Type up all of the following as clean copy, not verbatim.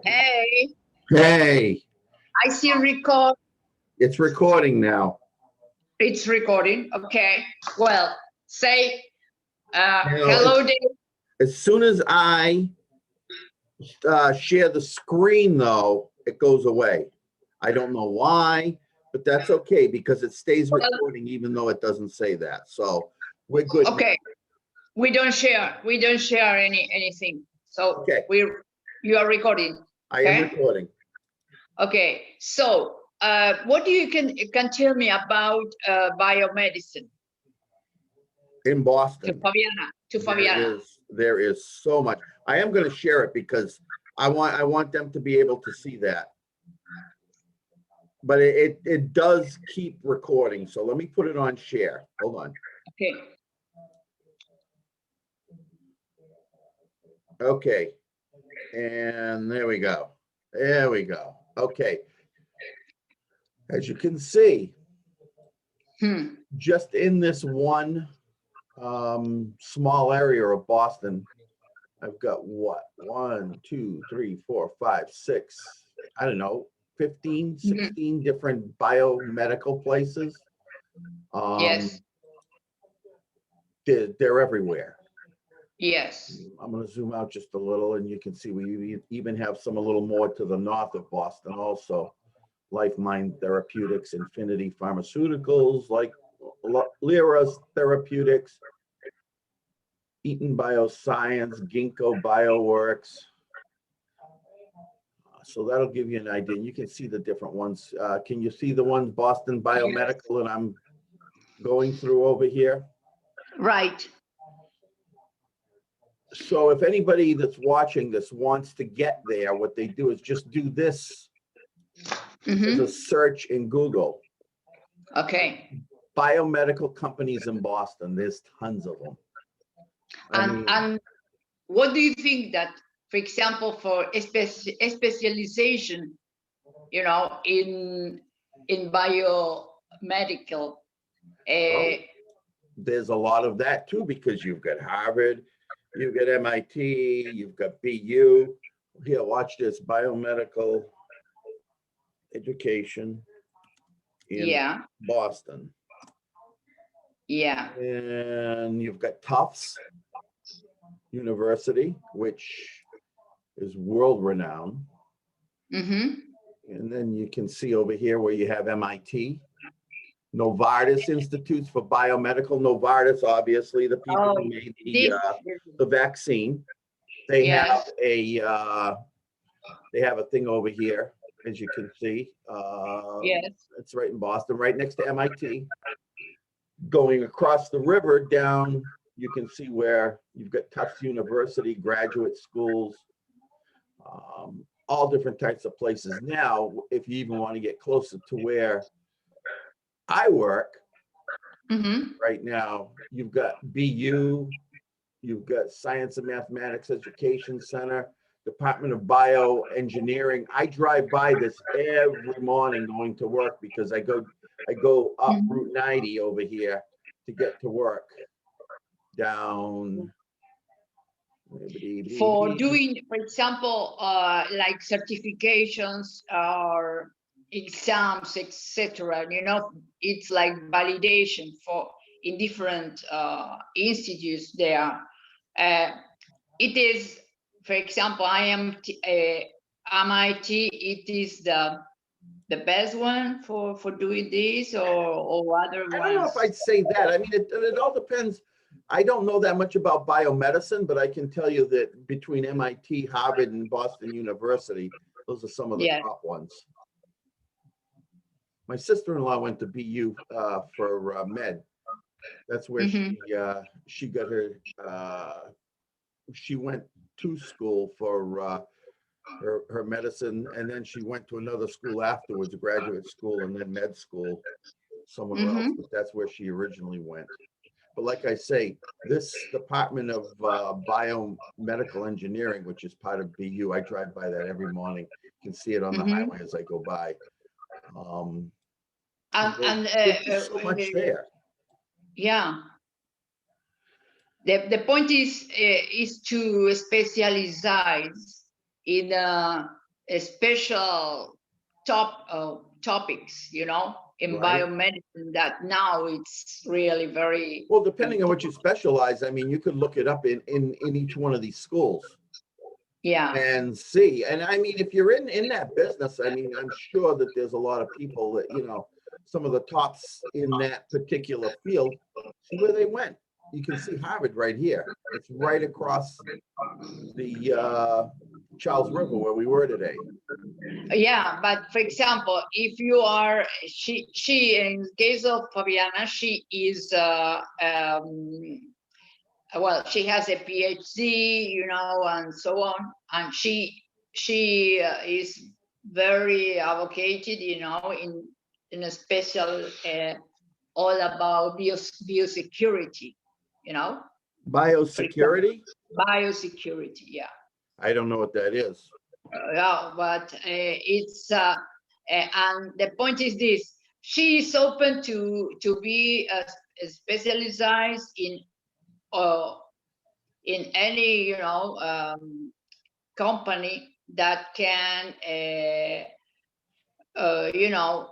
Hey, Hey, I see record. it's recording now. It's recording. Okay. Well, say Now, hello, Dave. as soon as I share the screen, though, it goes away. I don't know why, but that's okay because it stays Well, recording even though it doesn't say that. So we're good. okay. We don't share. We don't share anything. So Okay. you are recording. I am Okay. recording. Okay. So what do you can tell me about biomedicine In to Boston. Fabiana? To Fabiana. There is so much. I am going to share it because I want them to be able to see that. But it does keep recording. So let me put it on share. Hold on. Okay. Okay. And there we go. There we go. Okay. As you can see, just in this one small area of Boston, I've got what? 1, 2, 3, 4, 5, 6, I don't know, 15, 16 different biomedical places. Yes. They're everywhere. Yes. I'm going to zoom out just a little and you can see we even have some a little more to the north of Boston also. Life Mind Therapeutics, Infinity Pharmaceuticals, like Lyra's Therapeutics, Eaton Bioscience, Ginkgo Bioworks. So that'll give you an idea. You can see the different ones. Can you see the ones Boston Biomedical that I'm going through over here? Right. So if anybody that's watching this wants to get there, what they do is just do this as a search in Google. Okay. Biomedical companies in Boston. There's tons of them. And what do you think that, for example, for specialization, you know, in biomedical? There's a lot of that too, because you've got Harvard, you've got MIT, you've got BU. Here, watch this, biomedical education in Boston. Yeah. And you've got Tufts University, which is world renowned. And then you can see over here where you have MIT, Novartis Institutes for Biomedical. Novartis, obviously, the people who made the vaccine. They have a thing over here, as you can see. It's right in Boston, right next to MIT. Going across the river down, you can see where you've got Tufts University, graduate schools, all different types of places. Now, if you even want to get closer to where I work right now, you've got BU, you've got Science and Mathematics Education Center, Department of Bioengineering. I drive by this every morning going to work because I go up Route 90 over here to get to work down. For doing, for example, like certifications or exams, etc. You know, it's like validation for in different institutes there. It is, for example, MIT. It is the best one for doing this, or other ones. I don't know if I'd say that. I mean, it all depends. I don't know that much about biomedicine, but I can tell you that between MIT, Harvard, and Boston University, those are some of the top ones. My sister-in-law went to BU for med. That's where she got her. She went to school for her medicine, and then she went to another school afterwards, a graduate school, and then med school somewhere else, but that's where she originally went. But like I say, this Department of Biomedical Engineering, which is part of BU, I drive by that every morning. You can see it on the highway as I go by. There's so much there. Yeah. The point is to specialize in a special topics, you know, in biomedicine, that now it's really very well, depending on what you specialize. I mean, you could look it up in each one of these schools. Yeah. And see, and I mean, if you're in that business, I mean, I'm sure that there's a lot of people that, you know, some of the tops in that particular field, see where they went. You can see Harvard right here. It's right across the Charles River where we were today. Yeah, but for example, if you are, she in case of Fabiana, she is well, she has a PhD, you know, and so on, and she is very advocated, you know, in a special all about biosecurity, you know. Biosecurity? Biosecurity, yeah. I don't know what that is. Yeah, but it's and the point is this: she is open to be specialized in any, you know, company that can you know,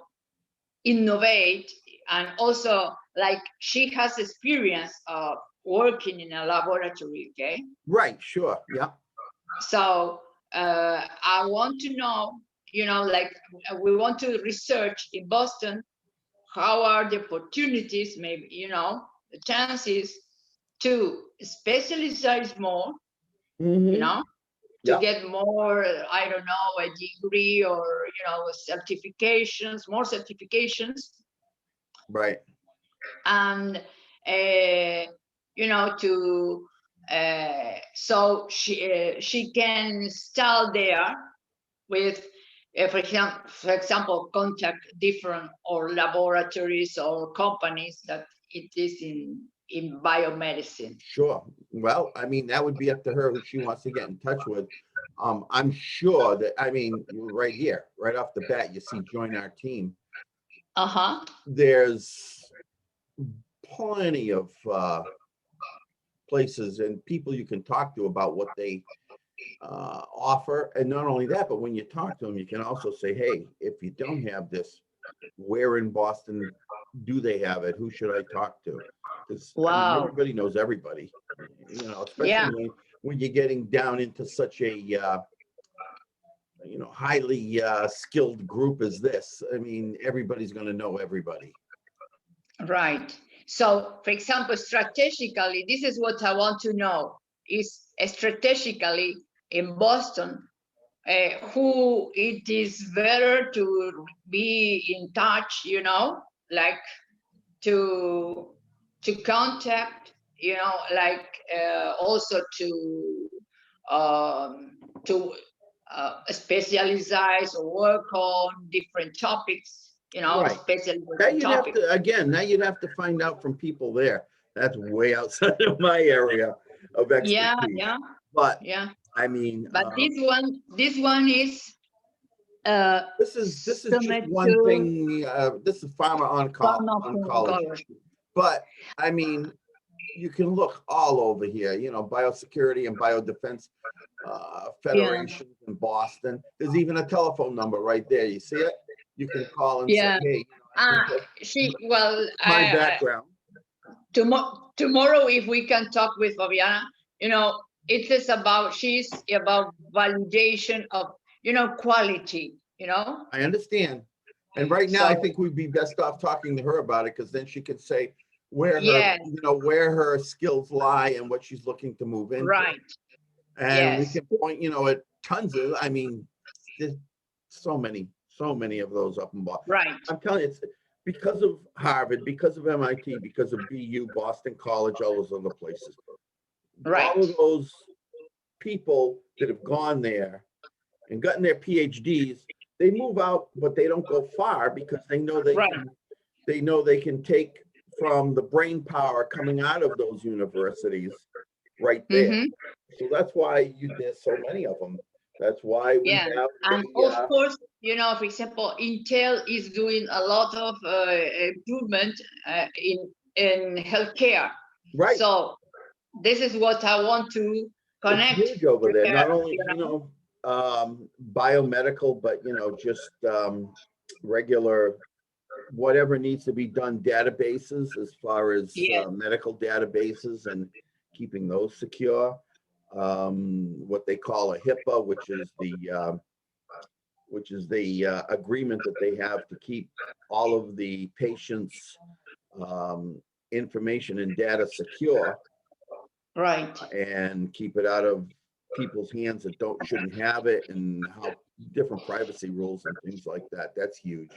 innovate, and also like she has experience of working in a laboratory. Okay, right, sure, yeah. So I want to know, you know, like we want to research in Boston, how are the opportunities, maybe, you know, the chances to specialize more, you know, to get more, I don't know, a degree or, you know, certifications, more certifications. Right. And, you know, to, so she can start there with, for example, contact different or laboratories or companies that it is in biomedicine. Sure. Well, I mean, that would be up to her who she wants to get in touch with. I'm sure that, I mean, right here, right off the bat, you see join our team. There's plenty of places and people you can talk to about what they offer. And not only that, but when you talk to them, you can also say, hey, if you don't have this, where in Boston do they have it? Who should I talk to? Because I mean, everybody knows everybody, you know, especially when you're getting down into such a you know, highly skilled group as this. I mean, everybody's going to know everybody. Right. So, for example, strategically, this is what I want to know: is strategically in Boston, who it is better to be in touch, you know, like to contact, you know, like also to specialize or work on different topics, you know, specialization topics. Now you'd have to find out from people there. That's way outside of my area of expertise. Yeah. But I mean, but this one is this is just one thing. This is pharma oncology. But I mean, you can look all over here, you know, biosecurity and biodefense federations in Boston. There's even a telephone number right there. You see it? You can call and say, hey, my background. Tomorrow, if we can talk with Fabiana, you know, it is about, she's about validation of, you know, quality, you know. I understand. And right now, I think we'd be best off talking to her about it, because then she can say where her, you know, where her skills lie and what she's looking to move into. Right. And we can point, you know, at tons of, I mean, there's so many of those up in Boston. Right. I'm telling you, it's because of Harvard, because of MIT, because of BU, Boston College, all those other places. Right. All of those people that have gone there and gotten their PhDs, they move out, but they don't go far because they know they can take from the brain power coming out of those universities right there. So that's why there's so many of them. That's why we have and of course, you know, for example, Intel is doing a lot of improvement in healthcare. Right. So this is what I want to connect. It's huge over there. Not only, biomedical, but, just regular, whatever needs to be done, databases as far as medical databases and keeping those secure. What they call a HIPAA, which is the agreement that they have to keep all of the patients' information and data secure. Right. And keep it out of people's hands that shouldn't have it, and how different privacy rules and things like that. That's huge.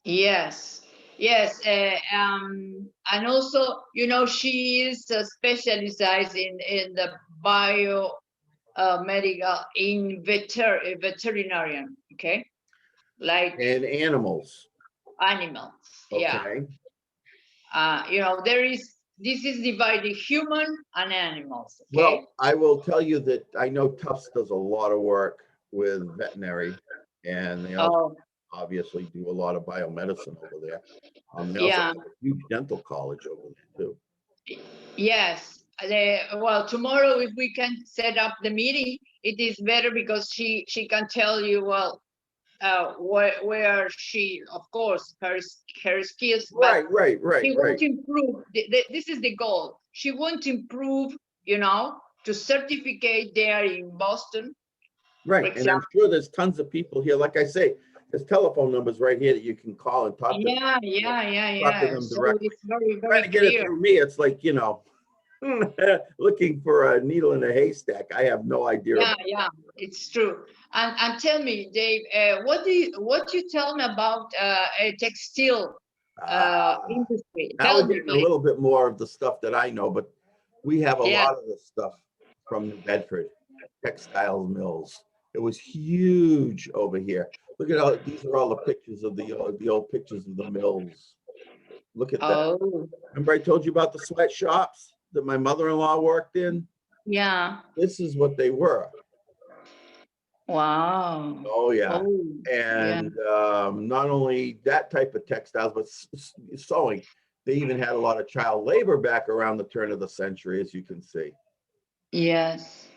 Yes. And also, she is specialized in the medical in veterinarian. Okay, like and animals. Okay. Yeah. This is divided human and animals. Okay? Well, I will tell you that I know Tufts does a lot of work with veterinary, and they also obviously do a lot of biomedicine over there. They also have a huge dental college over there too. Yes. Well, tomorrow, if we can set up the meeting, it is better because she can tell you where she, of course, her skills. Right. She wants to improve. This is the goal. She wants to improve, to certificate there in Boston. Right, and I'm sure there's tons of people here. Like I say, there's telephone numbers right here that you can call and talk to them. Talk to them directly. It's very, very Trying to get it through me, it's like, looking for a needle in a haystack. I have no idea. Yeah, it's true. And tell me, Dave, what you tell me about a textile industry? Now we're getting a little bit more of the stuff that I know, but we have a lot of this stuff from New Bedford, textile mills. It was huge over here. Look at all these are all the pictures of the old pictures of the mills. Look at that. Remember I told you about the sweatshops that my mother-in-law worked in? Yeah. This is what they were. Wow. Oh yeah. And not only that type of textiles, but sewing. They even had a lot of child labor back around the turn of the century, as you can see. Yes.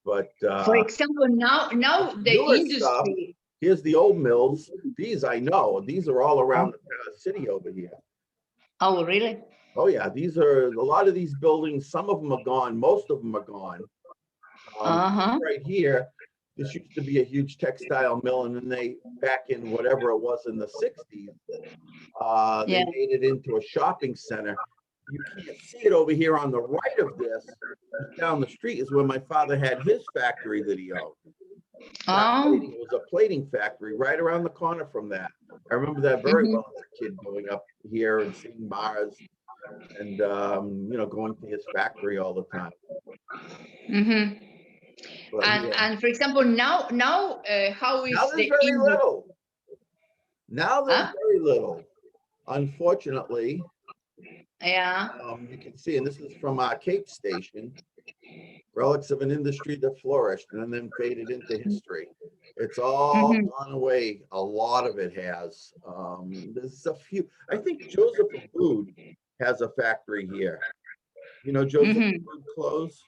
But for example, now the industry stuff, here's the old mills. These I know. These are all around the city over here. Oh, really? Oh yeah. These are a lot of these buildings. Some of them are gone. Most of them are gone. Right here, this used to be a huge textile mill, and then they, back in whatever it was in the 60s, they made it into a shopping center. You can't see it over here on the right of this. Down the street is where my father had his factory that he owned. It was a plating factory right around the corner from that. I remember that very well as a kid, going up here and seeing Mars and going to his factory all the time. And for example, now how is now there's very little. Now there's very little, unfortunately. You can see, and this is from our Cape Station, relics of an industry that flourished and then faded into history. It's all gone away. A lot of it has. There's a few. I think Joseph Food has a factory here. Joseph Food clothes.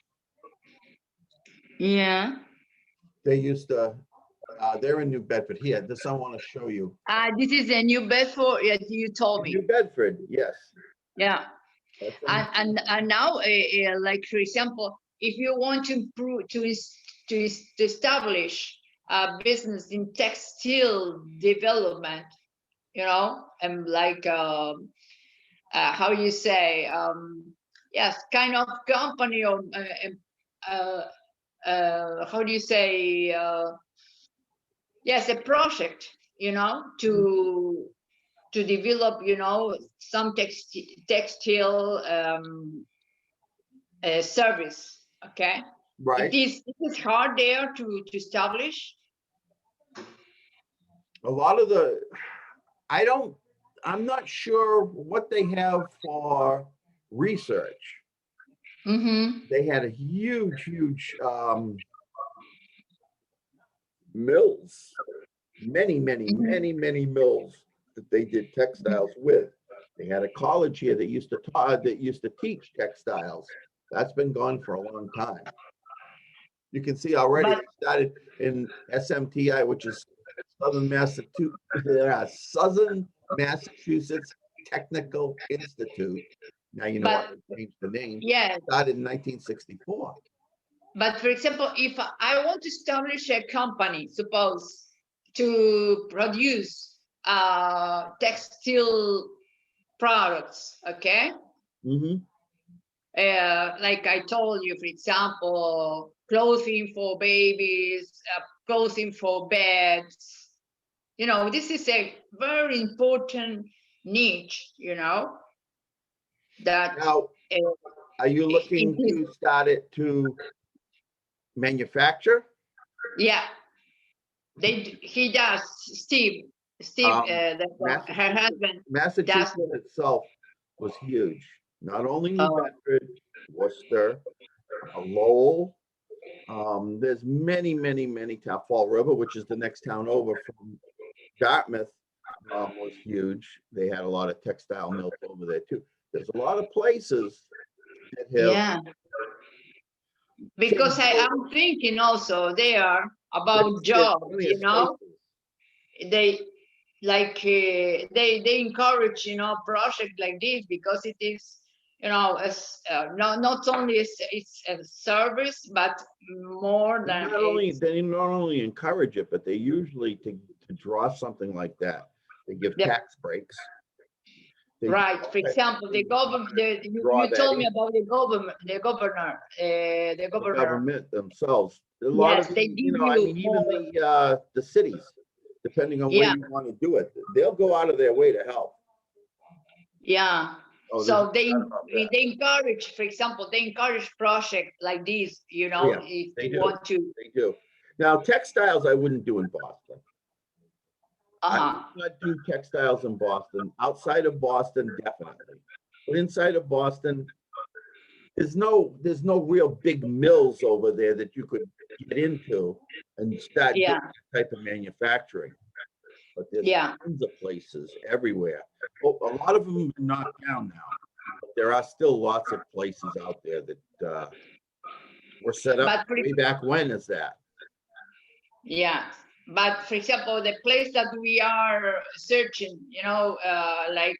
Yeah. They used to. They're in New Bedford. Here, this I want to show you. This is a New Bedford. You told me. New Bedford, yes. Yeah. And now, like for example, if you want to improve to establish a business in textile development, and like how you say, yes, kind of company, or how do you say, yes, a project, to develop, some textile service. Okay. Right. It is hard there to establish. A lot of I'm not sure what they have for research. They had a huge mills, many mills that they did textiles with. They had a college here that used to teach textiles. That's been gone for a long time. You can see already But they started in SMTI, which is Southern Massachusetts Technical Institute. Now you know why they changed the name. yes, Started in 1964. but for example, if I want to establish a company, suppose to produce textile products, okay? Like I told you, for example, clothing for babies, clothing for beds. You know, this is a very important niche, you know, that Now, are you looking to start it to manufacture? Yeah, he does. Steve, her husband does Massachusetts it. itself was huge. Not only New Bedford, Worcester, Lowell. There's many towns. Fall River, which is the next town over from Dartmouth, was huge. They had a lot of textile mills over there too. There's a lot of places that have. Yeah, because I'm thinking also there about jobs. You know, they like they encourage, you know, project like this because it is, you know, as not only it's a service, but more than They not only encourage it, but they usually to draw something like that, they give tax breaks. Right. For example, the government. You told me about the government. The governor. The government themselves. A lot yes, of they give you even the cities, depending on where you want to do it, they'll go out of their way to help. Yeah. So they encourage, for example, they encourage projects like this, you know, if they you do. want to. They do. Now, textiles I wouldn't do in Boston. I would not do textiles in Boston. Outside of Boston, definitely. But inside of Boston, there's no real big mills over there that you could get into and start doing that type of manufacturing. But there's tons of places everywhere. Oh, a lot of them are knocked down now. But there are still lots of places out there that were set up way back when is that. Yeah. But for example, the place that we are searching, you know, like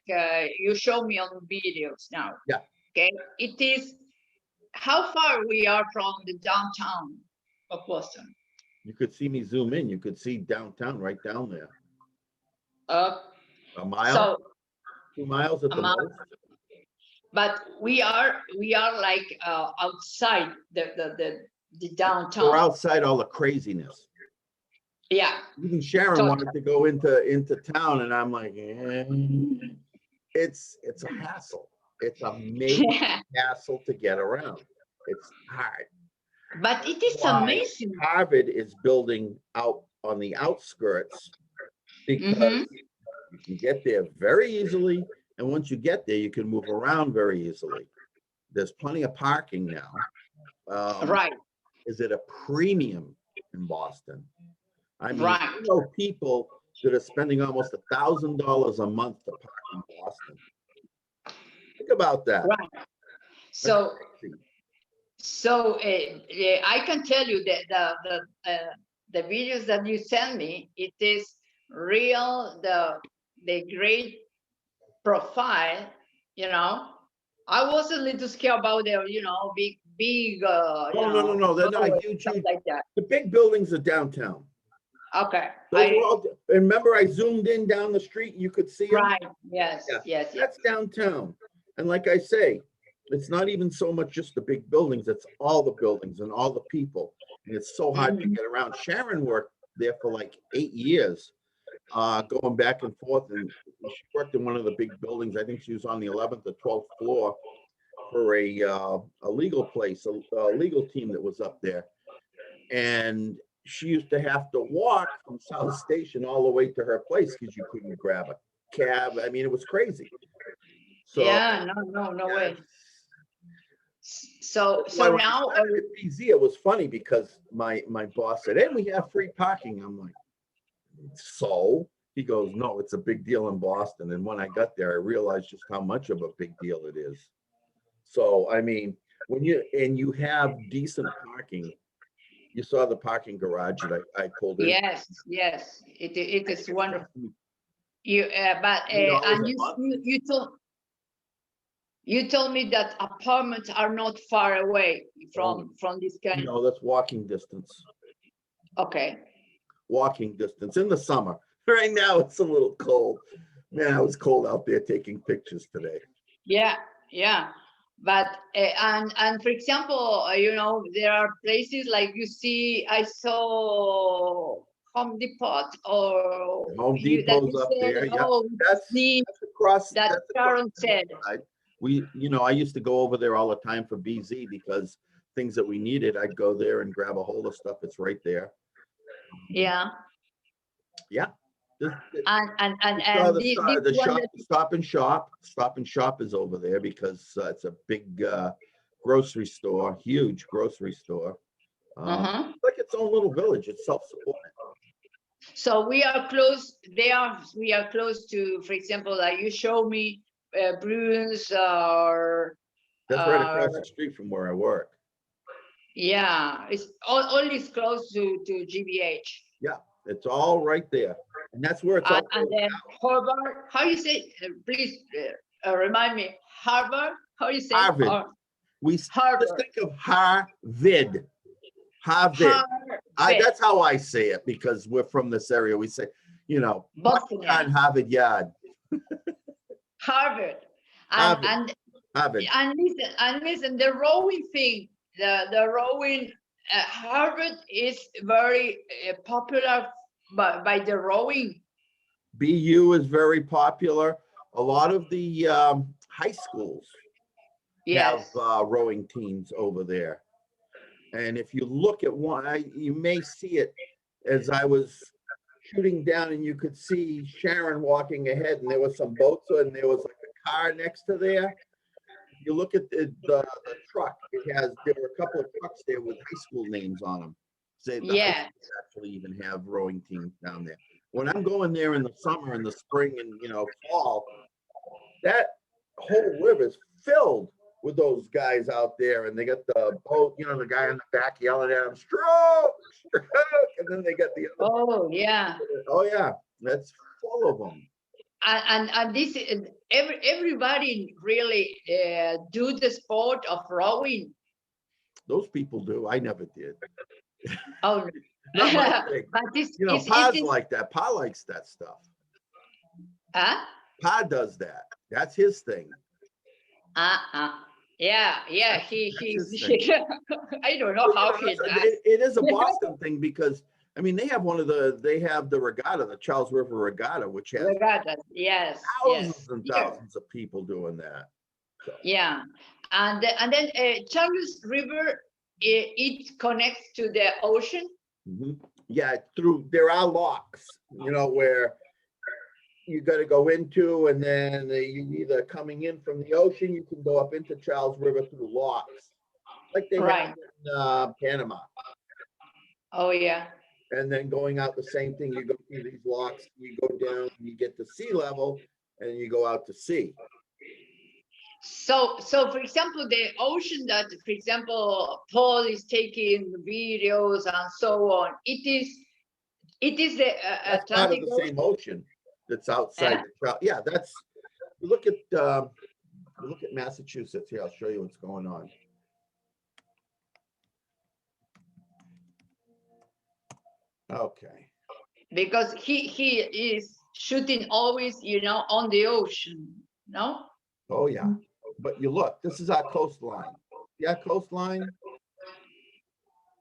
you show me on videos now. Yeah. Okay. It is how far we are from the downtown of Boston. You could see me zoom in. You could see downtown right down there. A mile, so 2 miles at the most. But we are like outside the downtown. We're outside all the craziness. Yeah. Even Sharon wanted to go into town, and I'm like, it's a hassle. It's a major hassle to get around. It's hard. But it is amazing. Harvard is building out on the outskirts because you can get there very easily, and once you get there, you can move around very easily. There's plenty of parking now. Right. Is it a premium in Boston? I mean, you know people that are spending almost $1,000 a month to park in Boston. Think about that. Right. So I can tell you that the videos that you send me, it is real, the great profile, you know. I was a little scared about the, you know, big no, they're not huge like that. The big buildings are downtown. Okay. Remember I zoomed in down the street and you could see them? Right. Yes. That's downtown. And like I say, it's not even so much just the big buildings, it's all the buildings and all the people. And it's so hard to get around. Sharon worked there for like 8 years, going back and forth. And she worked in one of the big buildings. I think she was on the 11th or 12th floor for a legal place, a legal team that was up there. And she used to have to walk from South Station all the way to her place because you couldn't grab a cab. I mean, it was crazy. So Yeah, no yeah, way. So that's why when I now, started at BZ, it was funny because my boss said, "And we have free parking." I'm like, "So?" He goes, "No, it's a big deal in Boston." And when I got there, I realized just how much of a big deal it is. So I mean, when you have decent parking, you saw the parking garage that I pulled in. yes, it is wonderful. You but $8 and a month. you told me that apartments are not far away Oh, from this kind. no, that's walking distance. Okay. Walking distance in the summer. Right now, it's a little cold. Man, it was cold out there taking pictures today. Yeah, yeah. But and for example, there are places like you see. I saw Home Depot, or Home that Depot's you up said, there. Yeah, oh, that's the across. that That's across Sharon the said. hillside. I used to go over there all the time for BZ because things that we needed, I'd go there and grab a hold of stuff. It's right there. Yeah. Yeah. This, And this the one shop, that, Stop and Shop is over there because it's a big grocery store, huge grocery store. Like its own little village. It's self-supporting. so we are close there. We are close to, for example, like you show me Bruins or That's right across the street from where I work. yeah, it's all is close to GBH. Yeah, it's all right there, and that's where it's all. And then Harvard, how you say? Please remind me. Harvard, how you say? Harvard. We Harvard. just think of Harvard. Harvard. Harvard. That's how I say it because we're from this area. We say, Boston, yeah. Harvard Yard. Harvard. Harvard. And listen, the rowing thing, the rowing, Harvard is very popular by the rowing. BU is very popular. A lot of the high schools have rowing teams over there. And if you look at one, you may see it as I was shooting down, and you could see Sharon walking ahead, and there was some boats, and there was like a car next to there. If you look at the truck, there were a couple of trucks there with high school names on them. So the high schools actually even have rowing teams down there. When I'm going there in the summer and the spring and fall, that whole river is filled with those guys out there, and they got the boat, the guy in the back yelling at them, stroke, and then they got the other. Oh yeah. Oh yeah, that's full of them. And this everybody really do the sport of rowing. Those people do. I never did. Oh, not my thing. But Pa's like that. Pa likes that stuff. Huh? Pa does that. That's his thing. Yeah. He's I don't know how he does. It is a Boston thing because they have the regatta, the Charles River Regatta, which has thousands and thousands of people doing that. So. Yeah, and then Charles River, it connects to the ocean. Mm-hmm. Yeah, there are locks, where you got to go into, and then you either coming in from the ocean, you can go up into Charles River through locks, like they have in Panama. Oh yeah. And then going out the same thing, you go through these locks, you go down, you get to sea level, and you go out to sea. So for example, the ocean that, for example, Paul is taking videos and so on, it is the that's Atlantic part of the same ocean that's outside. Yeah, that's. Look at Massachusetts. Here, I'll show you what's going on. Okay. Because he is shooting always, on the ocean, no? Oh yeah, but you look. This is our coastline. Yeah, coastline.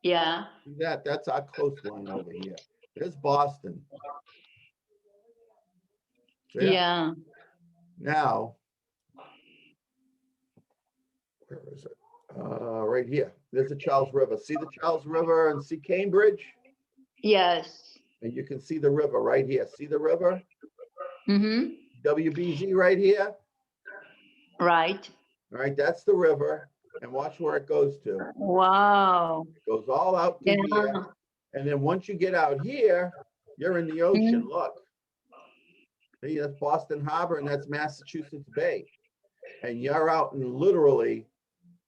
Yeah. See that? That's our coastline over here. There's Boston. So, yeah. Now, where is it? Right here. There's the Charles River. See the Charles River and see Cambridge? Yes. And you can see the river right here. See the river? Mm-hmm. WBZ right here. Right. All right, that's the river. And watch where it goes to. Wow. It goes all out to Yeah. here. And then once you get out here, you're in the ocean. Mhm. Look. See, that's Boston Harbor and that's Massachusetts Bay. And you're out in literally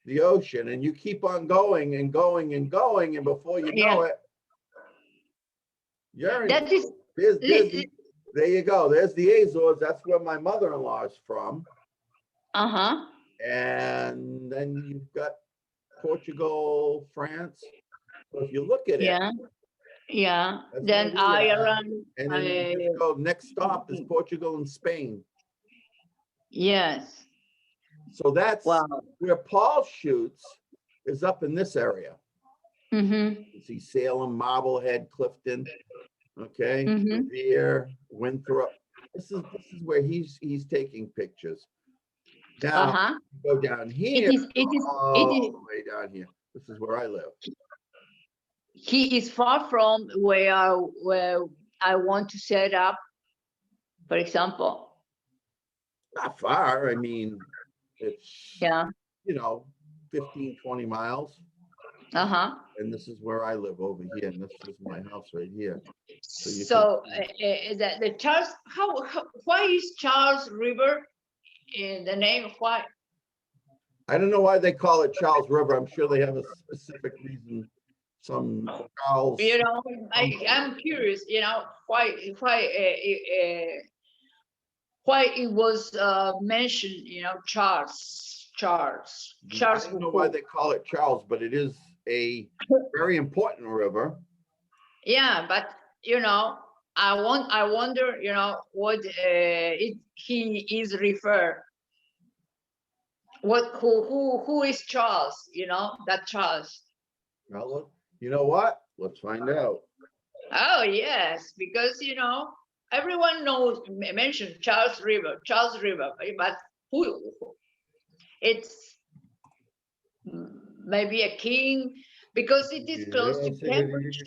the ocean, and you keep on going and going and going, and before you Yeah. know it, you're in. That is. There you go. There's the Azores. That's where my mother-in-law is from. Uh-huh. And then you've got Portugal, France. So if you look at it, Yeah. Yeah. that's where Then we are. Ireland. And then you just go, next stop is Portugal and Spain. Yes. So that's Wow. where Paul shoots, is up in this area. Mm-hmm. You see Salem, Marblehead, Clifton, okay, Mm-hmm. Revere, Winthrop. This is where he's taking pictures. Now Uh-huh. go down It here. is. It is. Way down here. This is where I live. He is far from where I want to set up, for example. Not far. I mean, it's, Yeah. 15, 20 miles. Uh-huh. And this is where I live over here. And this is my house right here. So the Charles, why is Charles River in the name? Why? I don't know why they call it Charles River. I'm sure they have a specific reason. Some Charles. I'm curious. Why it was mentioned. Charles. I don't know why they call it Charles, but it is a very important river. Yeah, but I wonder, what he is referred. Who is Charles? That Charles. Well, look, you know what? Let's find out. Oh yes, because everyone mentioned Charles River, but who? It's maybe a king, because it is close to Cambridge.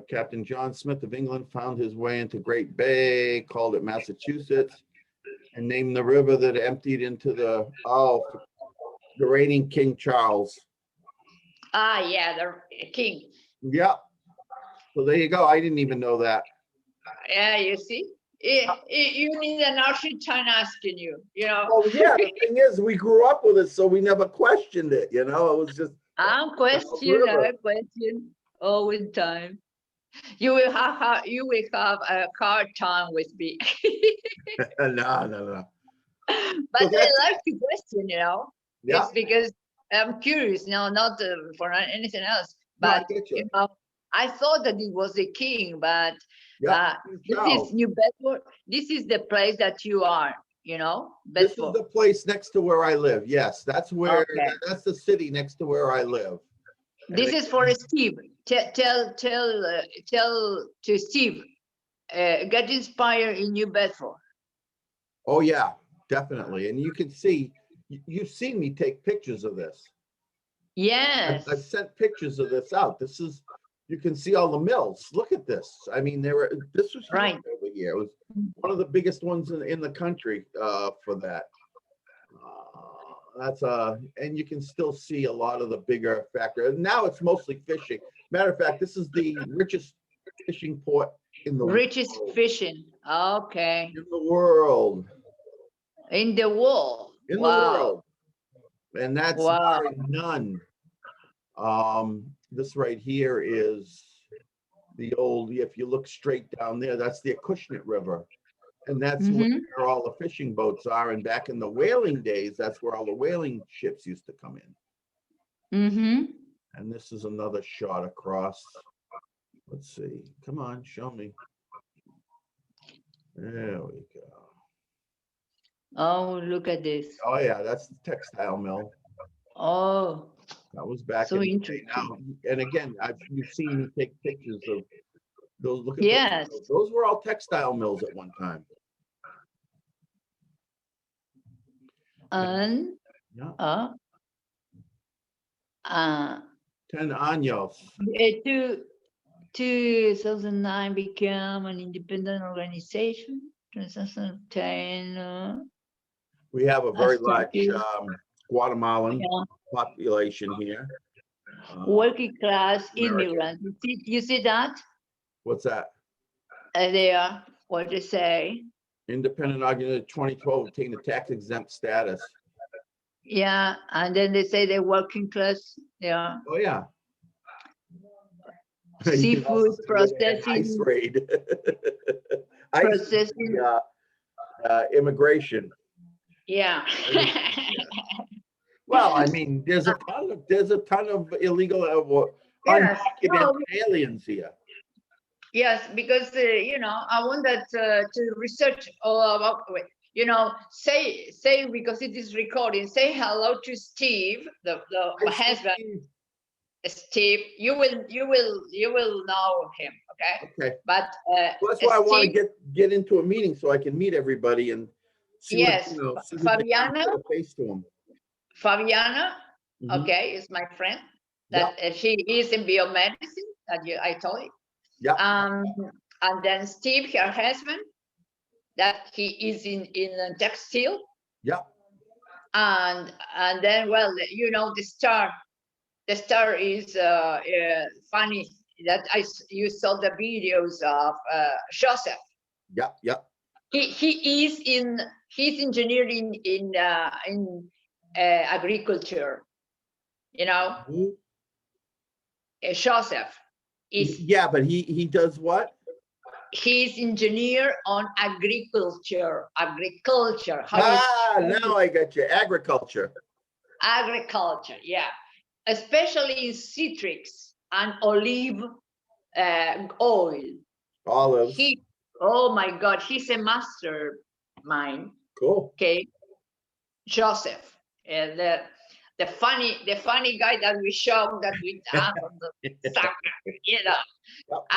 Captain John Smith of England found his way into Great Bay, called it Massachusetts, and named the river that emptied into the reigning King Charles. Yeah, the king. Yeah. So there you go. I didn't even know that. Yeah, you see, you need an Argentine asking you. Oh yeah. The thing is, we grew up with it, so we never questioned it. It was just. I question all the time. You will have a hard time with me. No. But I like to question, Yeah. It's because I'm curious, not for anything else. But I thought that it was the king, but this is New Bedford. This is the place that you are, Bedford. This is the place next to where I live. Yes, that's where. Okay. That's the city next to where I live. This is for Steve. Tell to Steve. Get inspired in New Bedford. Oh yeah, definitely. And you can see, you've seen me take pictures of this. Yes. I've sent pictures of this out. You can see all the mills. Look at this. I mean, this was right over here. It was one of the biggest ones in the country for that. And you can still see a lot of the bigger factor. Now it's mostly fishing. Matter of fact, this is the richest fishing port in the richest world. Fishing. Okay. In the world. In the world. In the world. And that's none. This right here is the old, if you look straight down there, that's the Acushnet River. And that's where all the fishing boats are. And back in the whaling days, that's where all the whaling ships used to come in. And this is another shot across. Let's see. Come on, show me. There we go. Oh, look at this. Oh, yeah, that's the textile mill. Oh. That was back so in interesting. Now, and again, you've seen me take pictures of those. Look at yes. Those were all textile mills at one time. And 10 años. 2009 became an independent organization. 2010. We have a very large Argentina. Guatemalan Yeah. population here. Working class American. immigrants. You see that? What's that? They are what they say. Independent organization 2012 obtained a tax exempt status. Yeah, and then they say they're working class. Yeah. Oh yeah. Seafood processing. Ice raid. Processing. Immigration. Yeah. Well, I mean, there's a ton of illegal undocumented aliens here. Yes, because I wanted to research all about. Say because it is recording. Say hello to Steve, the husband. Steve, you will know him, okay? Okay. But that's why I want to get into a meeting so I can meet everybody and see. Yes, Fabiana. Put a face to them. Fabiana, okay, is my friend. That she is in biomedicine. That I told you. Yeah. And then Steve, her husband, that he is in textile. Yeah. And then, well, the star. The star is funny that you saw the videos of Joseph. Yeah, yeah. He's engineering in agriculture. Joseph is. Yeah, but he does what? He's engineer on agriculture. Agriculture. Now I got you. Agriculture. Agriculture, yeah. Especially in citrus and olive oil. Olives. Oh my God, he's a mastermind. Cool. Okay, Joseph, and the funny guy that we show that we have on the soccer,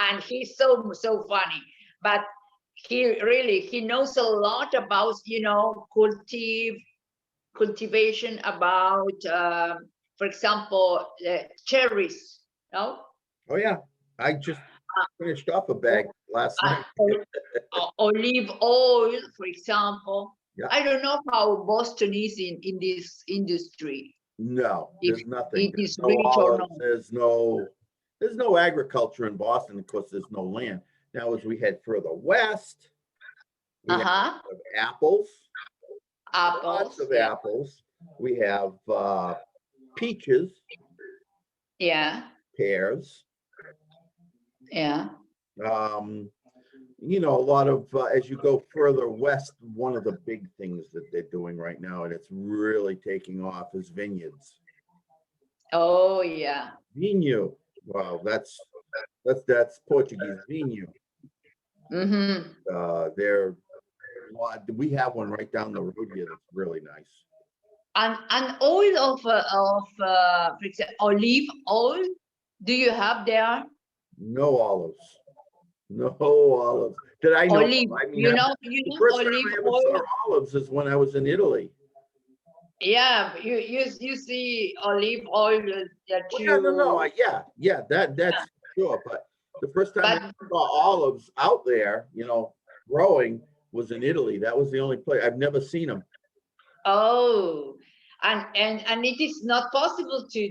and he's so funny. But he knows a lot about cultivation, about for example cherries. No. Oh yeah, I just finished off a bag last night. Olive oil, for example. Yeah. I don't know how Boston is in this industry. No, there's nothing. There's no olives, there's no agriculture in Boston because there's no land. Now, as we head further west, we have apples. Lots of apples. We have peaches. Yeah. Pears. Yeah. A lot of as you go further west, one of the big things that they're doing right now, and it's really taking off, is vineyards. Oh yeah. Vinho. Wow, that's Portuguese vinho. We have one right down the road here that's really nice. And oil of for example, olive oil. Do you have there? No olives. No olives. Did I know? Olive. I mean, the first olive time I ever oil. saw olives is when I was in Italy. Yeah, you see olive oil that that's sure. But the first time I saw olives out there, growing, was in Italy. That was the only place. I've never seen them. Oh, and it is not possible to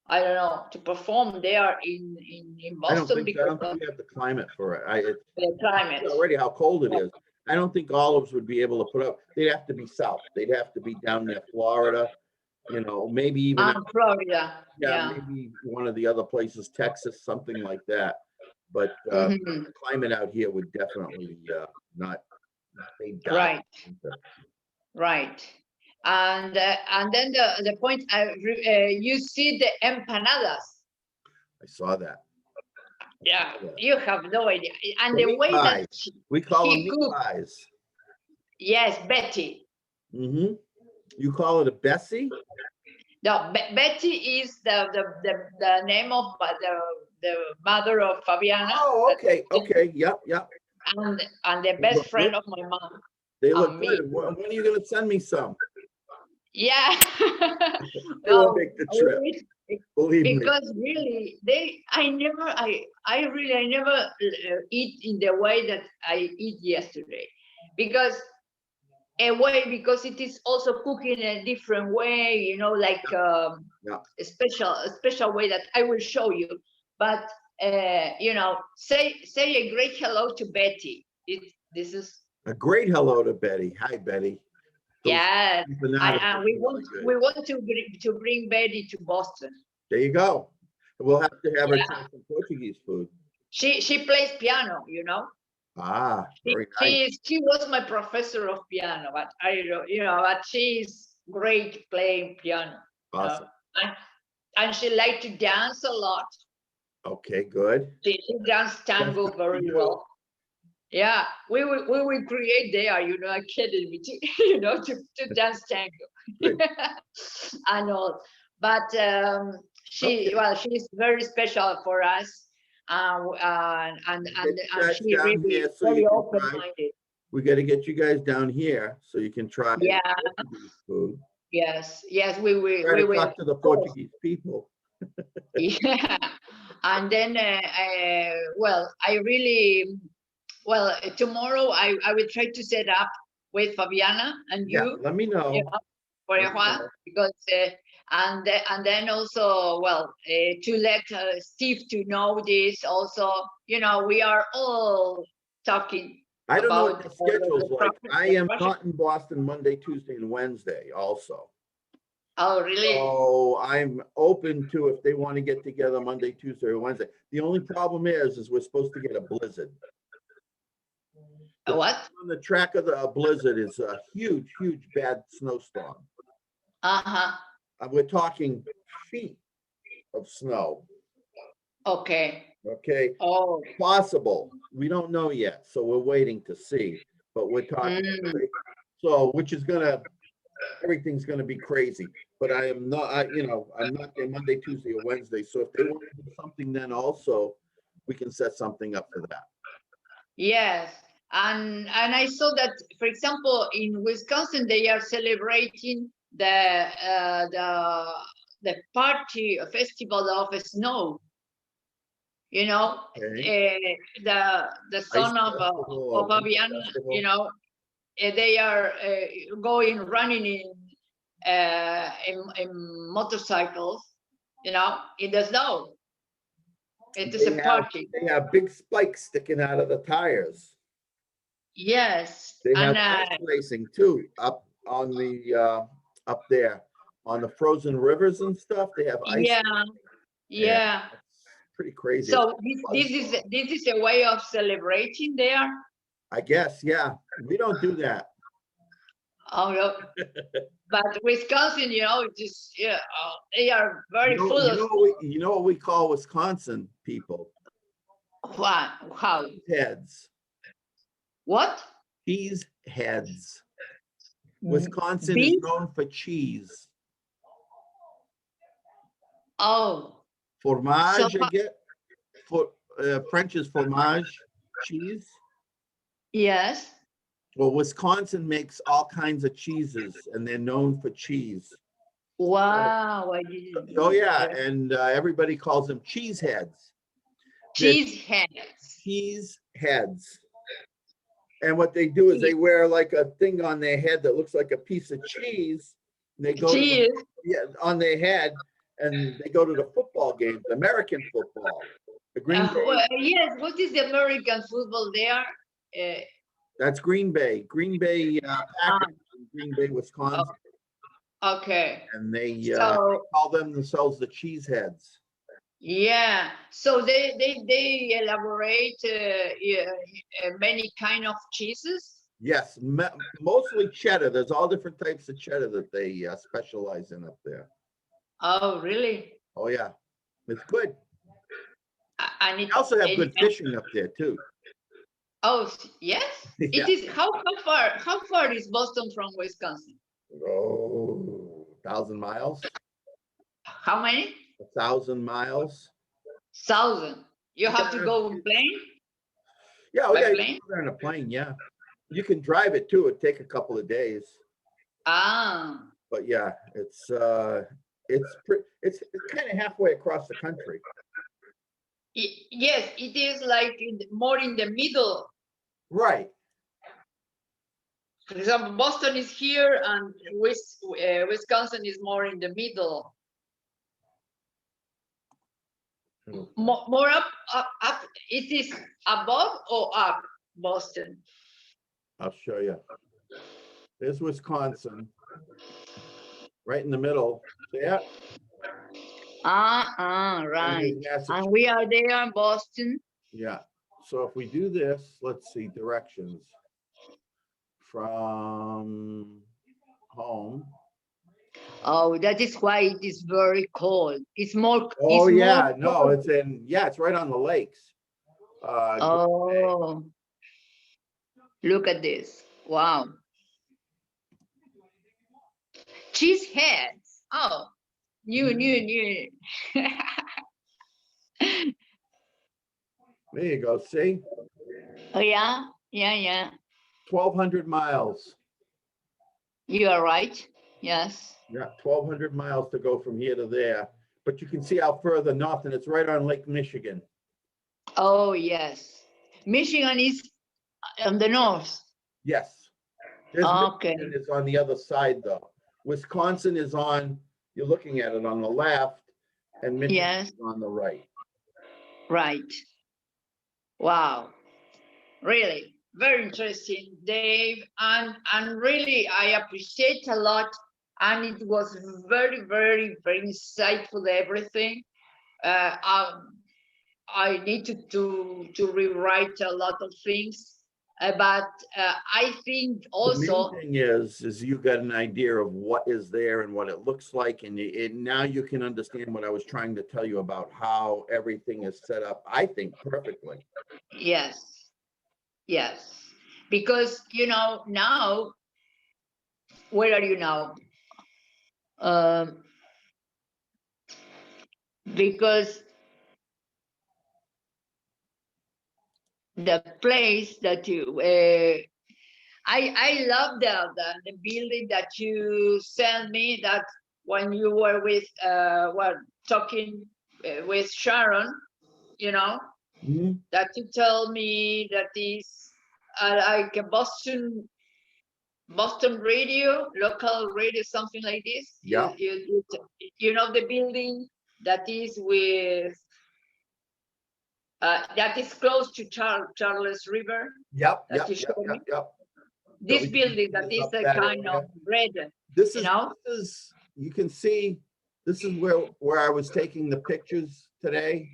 I don't know, to perform there in Boston. I don't think we have the climate for it. The climate. Already how cold it is. I don't think olives would be able to put up. They'd have to be south. They'd have to be down near Florida. Maybe even Florida. Yeah, maybe one of the other places, Texas, something like that. But the climate out here would definitely not. Right. Right. And then the point, you see the empanadas. I saw that. Yeah, you have no idea. And the way that we call them meat pies. Yes, Betty. You call it a Bessie? No, Betty is the name of the mother of Fabiana. Oh, okay, okay, yep. And the best friend of my mom. They look good. When are you going to send me some? Yeah. They will Well, make the trip, believe me. because really, I never eat in the way that I eat yesterday, because because it is also cooked in a different way, like Yeah, a special way that I will show you. But say a great hello to Betty. This is a great hello to Betty. Hi, Betty. Those yeah. empanadas And are we really want good. we want to bring Betty to Boston. There you go. We'll have to have her Yeah, try some Portuguese food. she plays piano. Ah, She very nice. she was my professor of piano, but I don't, but she's great playing piano. You know, Awesome. and, and she liked to dance a lot. Okay, good. She danced That's tango good for very you. well. Yeah, we will create there, academy to to dance tango Good. and all. But Okay. she's very special for us, Get you and guys she down really here so you very can open try. minded. We got to get you guys down here so you can try Yeah. Portuguese food. Yes, we will. Try We to will. talk to the Of course. Portuguese people. Yeah, and then well, I really well tomorrow I will try to set up with Fabiana and Yeah, you, let me you know. know, for Let a me while, know. because and then also to let Steve to know this also. We are all talking I don't know what about your the schedule's like. I the am project. not in Boston Monday, Tuesday, and Wednesday also. Oh, really? So I'm open to if they want to get together Monday, Tuesday, or Wednesday. The only problem is we're supposed to get a blizzard. The What? on the track of the blizzard is a huge, huge bad snowstorm. Uh-huh. We're talking feet of snow. Okay. Okay, Oh. possible. We don't know yet, so we're waiting to see. But we're talking. Mm. So, which is gonna, everything's gonna be crazy. But I am not. I'm not there Monday, Tuesday, or Wednesday. So if they want to do something, then also we can set something up for that. Yes, and I saw that, for example, in Wisconsin, they are celebrating the party festival of snow. Okay. The Ice son festival or of winter Aviana. festival. They are going running in motorcycles. In the snow. It is a party. They have big spikes sticking out of the tires. Yes, They have and ice racing too up on the up there on the frozen rivers and stuff. They have ice. yeah, And yeah. it's pretty crazy. It's So this is a way of celebrating there. I guess, yeah. We don't do that. Oh, no. But Wisconsin, just they are very full of You know what we call Wisconsin people? what? How? Heads. What? Cheese heads. Wisconsin is Beef? known for cheese. Oh, so Fromage, I get. For French is fromage, cheese. yes. Well, Wisconsin makes all kinds of cheeses, and they're known for cheese. Wow, I didn't Oh know. yeah, and everybody calls them cheese heads. Cheese heads. Cheese heads. And what they do is they wear like a thing on their head that looks like a piece of cheese. And they go Cheese. on their head, and they go to the football games, American football. The Green Bay. Well, yes. What is the American football there? That's Green Bay. Green Bay Packers in Green Bay, Wisconsin. Okay. And they So call themselves the cheeseheads. yeah, so they elaborate many kind of cheeses. Yes, mostly cheddar. There's all different types of cheddar that they specialize in up there. Oh, really? Oh yeah, it's good. And They also have good fishing up there too. Oh, yes. Yeah. It is how far is Boston from Wisconsin? Oh, 1,000 miles. How many? 1,000 miles. 1,000. You have to go on plane? Yeah, By yeah, you plane? can go there in a plane. Yeah, you can drive it too. It'd take a couple of days. Ah. but yeah, it's kind of halfway across the country. Yes, it is like more in the middle. Right. For example, Boston is here, and Wisconsin is more in the middle. More up. It is above or up Boston? I'll show you. There's Wisconsin, right in the middle. So, yeah. Right. And we are there in Boston. Yeah. So if we do this, let's see, directions from home. Oh, that is why it is very cold. It's more. Oh, it's yeah. more cold. It's right on the lakes. Oh, look at this. Wow. Cheese heads. Oh, new. There you go. See? Oh, yeah. 1,200 miles. You are right. Yes. Yeah, 1,200 miles to go from here to there. But you can see how further north, and it's right on Lake Michigan. Oh, yes. Michigan is on the north. Yes. Okay. Michigan is on the other side, though. Wisconsin is on, you're looking at it on the left, and Michigan is on the right. Right. Wow. Really very interesting, Dave. And really, I appreciate a lot. And it was very, very, very insightful, everything. I needed to rewrite a lot of things. But I think also the main thing is you got an idea of what is there and what it looks like, and now you can understand what I was trying to tell you about how everything is set up, I think, perfectly. Yes, because now, where are you now? Because the place that you I love the building that you sent me, that when you were with talking with Sharon, that you tell me that is like a Boston radio, local radio, something like this. Yeah. You know the building that is with that is close to Charles River. Yep. This building that is a kind of red. This is you can see, this is where I was taking the pictures today.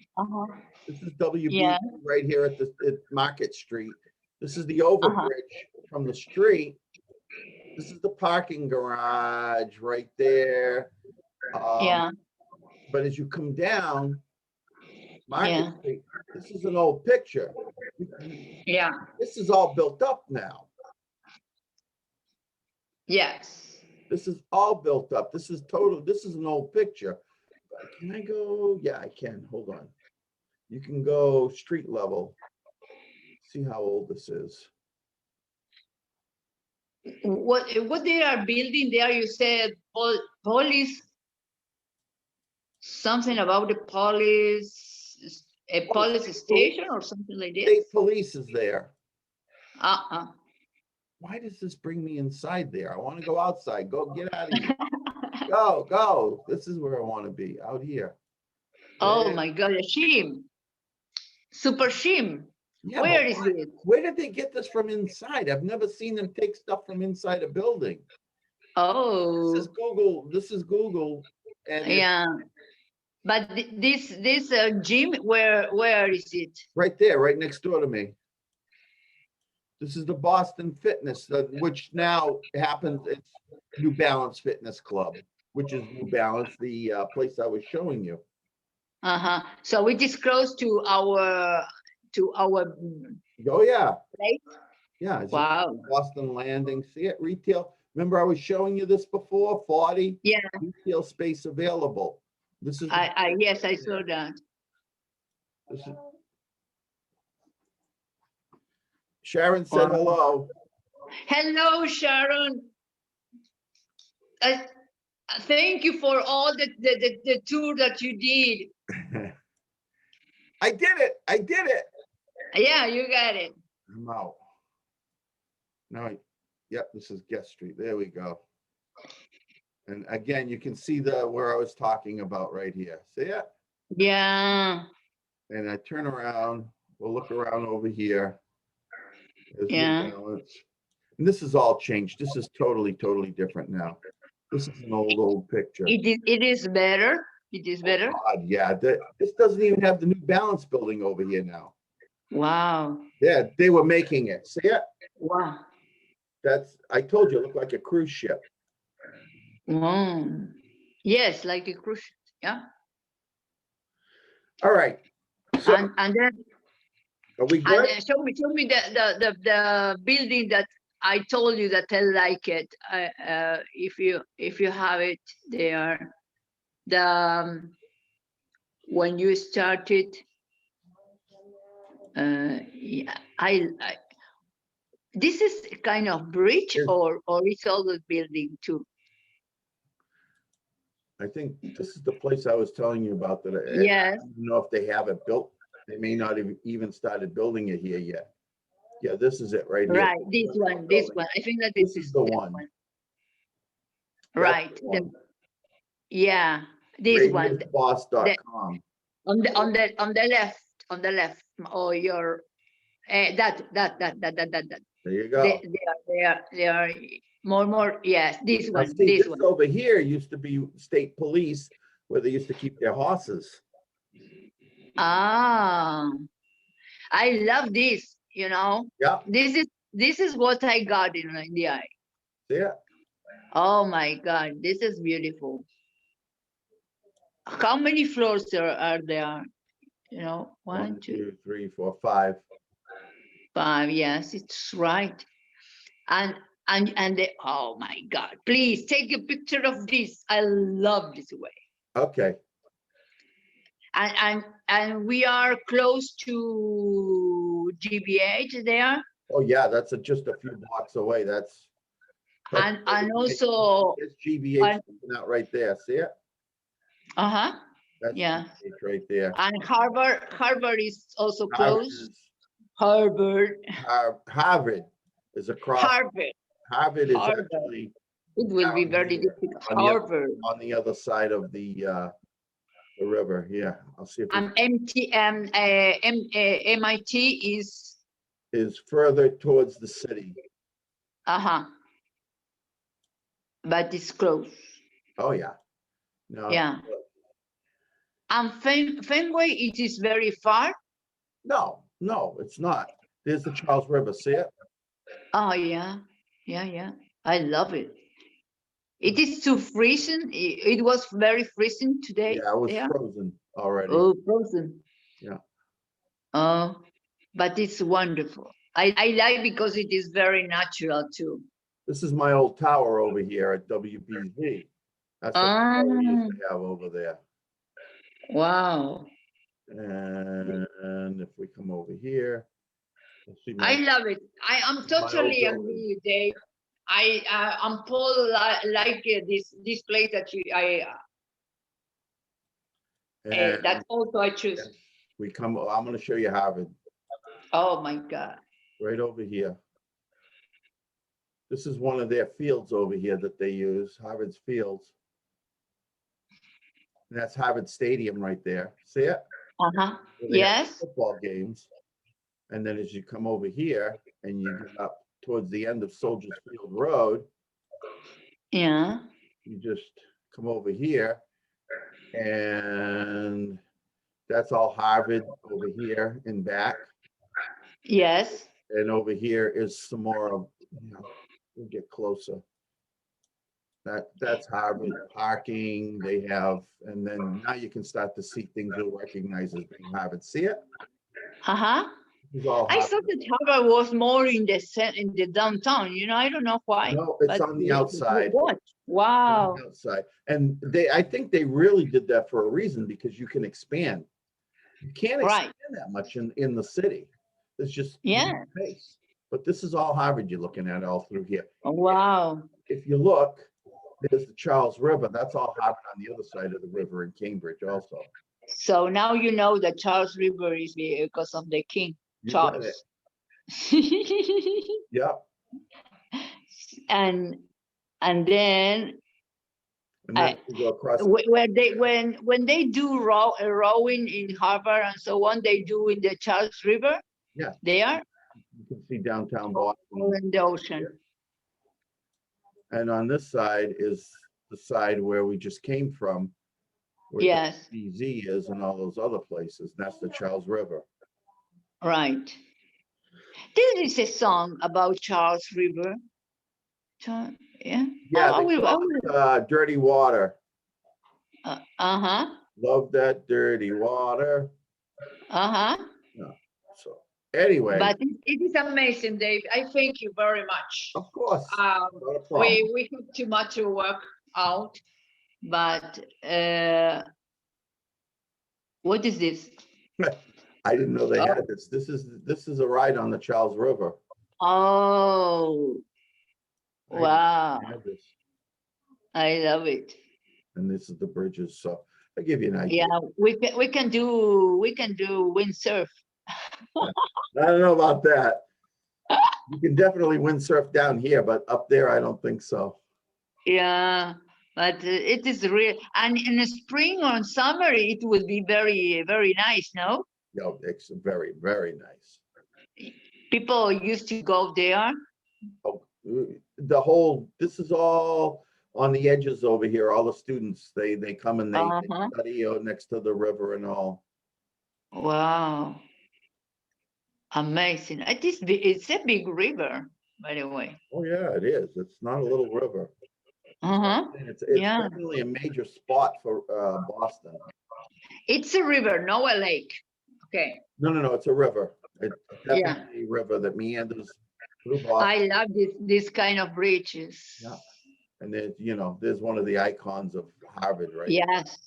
This is WB right here at Market Street. This is the overbridge from the street. This is the parking garage right there. But as you come down Market Street, this is an old picture. Yeah. This is all built up now. Yes. This is all built up. This is an old picture. Can I go? Yeah, I can. Hold on. You can go street level. See how old this is. What they are building there? You said police. Something about the police, a police station or something like this. State police is there. Why does this bring me inside there? I want to go outside. Go, get out of here. Go. This is where I want to be, out here. Oh my God, a shim. Super shim. Yeah, where is it? Where did they get this from inside? I've never seen them take stuff from inside a building. Oh. This is Google. And yeah. But this gym, where is it? Right there, right next door to me. This is the Boston Fitness, which now happens. It's New Balance Fitness Club, which is New Balance, the place I was showing you. So it is close to our. Oh yeah. Place? Yeah. Wow. Boston Landing. See it, retail. Remember I was showing you this before. 40. Yeah. Retail space available. This is. Yes, I saw that. Sharon said hello. Hello, Sharon. Thank you for all the tour that you did. I did it. I did it. Yeah, you got it. I'm out. Now, yep, this is Guest Street. There we go. And again, you can see where I was talking about right here. See it? Yeah. And I turn around. We'll look around over here. There's Yeah. New Balance. And this is all changed. This is totally, totally different now. This is an old picture. It is better. It is better. Oh, God, yeah. This doesn't even have the New Balance building over here now. Wow. Yeah, they were making it. See it? Wow. I told you, it looked like a cruise ship. Wow. Yes, like a cruise ship. Yeah. All right. So, And then are we good? and show me the building that I told you that I like it. If you have it there, when you started, yeah, I this is a kind of bridge, or it's all the building too. I think this is the place I was telling you about that. Yes. I don't know if they have it built. They may not have even started building it here yet. Yeah, this is it right here. Right, this one. I think that this is the one. Right. Yeah, this one. Boss.com. On the left, or your that. There you go. They are more. Yes, this Now, one. see, This this one. over here used to be state police, where they used to keep their horses. Ah, I love this. You know. Yeah. This is what I got in India. Yeah. Oh my God, this is beautiful. How many floors are there? You know, 1, 2, 3, 4, 5. 5. Yes, it's right. And oh my God, please take a picture of this. I love this way. Okay. And we are close to GBH there. Oh yeah, that's just a few blocks away. That's and also it's GBH out right there. See it? Uh-huh. That's yeah. GBH right there. And Harvard is also close. Harvard is across. Harvard is actually. It will be very difficult. Harvard on the other side of the river. Yeah, I'll see if. MIT is further towards the city. Uh-huh. But it's close. Oh yeah. No. Yeah. And Fenway, it is very far? No, it's not. There's the Charles River. See it? Oh yeah. Yeah. I love it. It is too freezing. It was very freezing today. Yeah, it was frozen already. Oh, frozen. Yeah. Oh, but it's wonderful. I like because it is very natural too. This is my old tower over here at WBZ. That's what we used to have over there. Wow. And if we come over here, I love it. I am totally agree with Dave. I'm Paul like this place that that's also I choose. I'm going to show you Harvard. Oh my God. Right over here. This is one of their fields over here that they use, Harvard's fields. And that's Harvard Stadium right there. See it? Uh-huh. Yes. Football games. And then as you come over here and you get up towards the end of Soldiers Field Road. Yeah. You just come over here and that's all Harvard over here in back. Yes. And over here is some more of, we'll get closer. That's Harvard parking they have, and then now you can start to see things you'll recognize as being Harvard. See it? Uh-huh. I thought that Harvard was more in the downtown. I don't know why. No, it's on the outside. What? Wow. Outside, and I think they really did that for a reason, because you can expand. You can't expand that much in the city. It's just space. But this is all Harvard you're looking at all through here. Wow. If you look, there's the Charles River. That's all Harvard on the other side of the river in Cambridge also. So now you know that Charles River is because of the King You got it. Charles. Yep. and then And then you go across. when they do rowing in Harvard and so on, they do in the Charles River. Yeah. They are. You can see downtown Boston. Or in the ocean. And on this side is the side where we just came from, where Yes. BZ is and all those other places. That's the Charles River. Right. This is a song about Charles River. Yeah. Yeah, they call it, Dirty Water. Uh-huh. Love that dirty water. Uh-huh. No. So anyway. But it is amazing, Dave. I thank you very much. Of course. We have too much to work out, but what is this? I didn't know they had this. This is a ride on the Charles River. Oh, wow. I love it. And this is the bridges. So I give you an idea. Yeah, we can do windsurf. I don't know about that. You can definitely windsurf down here, but up there, I don't think so. Yeah, but it is real. And in the spring or summer, it would be very, very nice, no? No, it's very, very nice. People used to go there. Oh, this is all on the edges over here. All the students, they come and they study next to the river and all. Wow. Amazing. It's a big river, by the way. Oh yeah, it is. It's not a little river. It's definitely a major spot for Boston. It's a river, no a lake. Okay. No, it's a river. It's definitely a river that meanders through Boston. I love this kind of bridges. Yeah. And there's, there's one of the icons of Harvard, right? Yes.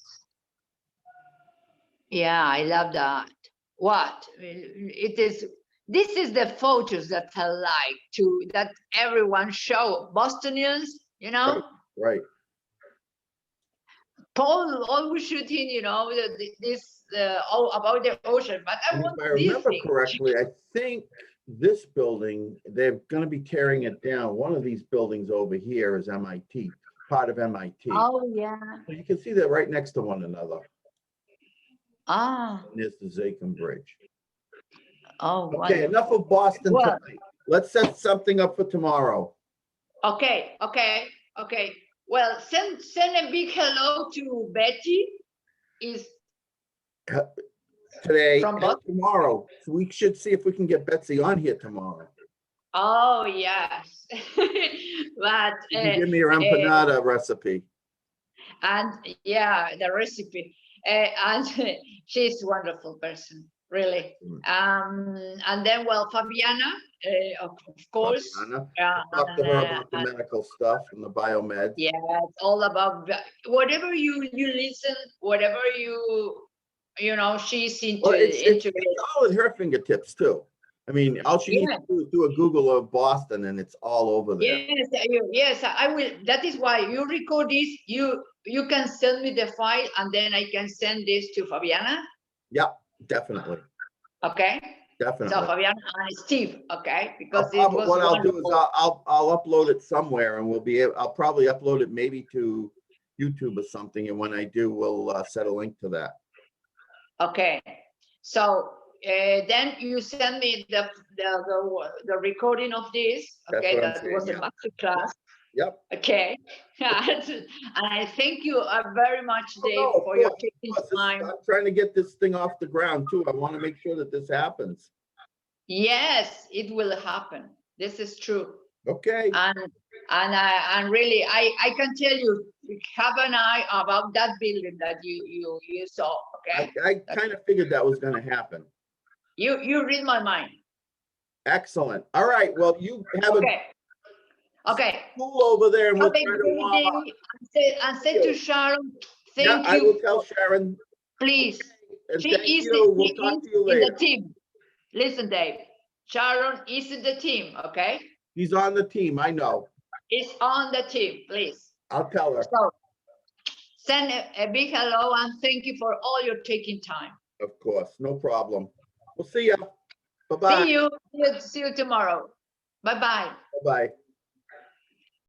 Yeah, I love that. What? This is the photos that I like that everyone show. Bostonians, Right. Paul always shooting, this all about the ocean. But I want if I remember correctly, I think this building, they're going to be tearing it down. One of these buildings over here is MIT, part of MIT. Oh, yeah. So you can see they're right next to one another. Ah. And there's the Zakim Bridge. Oh, okay, wonderful. Enough of Boston tonight. Let's set something up for tomorrow. Okay. Well, send a big hello to Betty. Today and tomorrow. So we should see if we can get Betsy on here tomorrow. Oh, yes. But you can give me your empanada recipe. And yeah, the recipe. And she's a wonderful person, really. And then, well, Fabiana, of course. Talk to her about the medical stuff and the biomed. Yeah, it's all about whatever you listen, whatever she's into. Well, it's all in her fingertips too. I mean, all she needs to do is do a Google of Boston, and it's all over there. Yes, I will. That is why you record this. You can send me the file, and then I can send this to Fabiana. Yeah, definitely. Okay. Definitely. So Fabiana and Steve, okay, because what I'll do is I'll upload it somewhere, and I'll probably upload it maybe to YouTube or something, and when I do, we'll set a link to that. Okay, so then you send me the recording of this. Okay, that was a master class. Yep. Okay, and I thank you very much, Dave, for your taking time. I'm trying to get this thing off the ground too. I want to make sure that this happens. Yes, it will happen. This is true. Okay. And really, I can tell you, have an eye about that building that you saw. Okay. I kind of figured that was going to happen. You read my mind. Excellent. All right. Well, you have Okay. Cool over there, and we'll try to warm up. And say to Sharon, thank you. I will tell Sharon. Please. Okay. We'll talk to you later. In the team. Listen, Dave. Sharon is in the team, okay? He's on the team, I know. He's on the team, please. I'll tell her. So send a big hello and thank you for all your taking time. Of course, no problem. We'll see you. Bye-bye. See you tomorrow. Bye-bye. Bye-bye.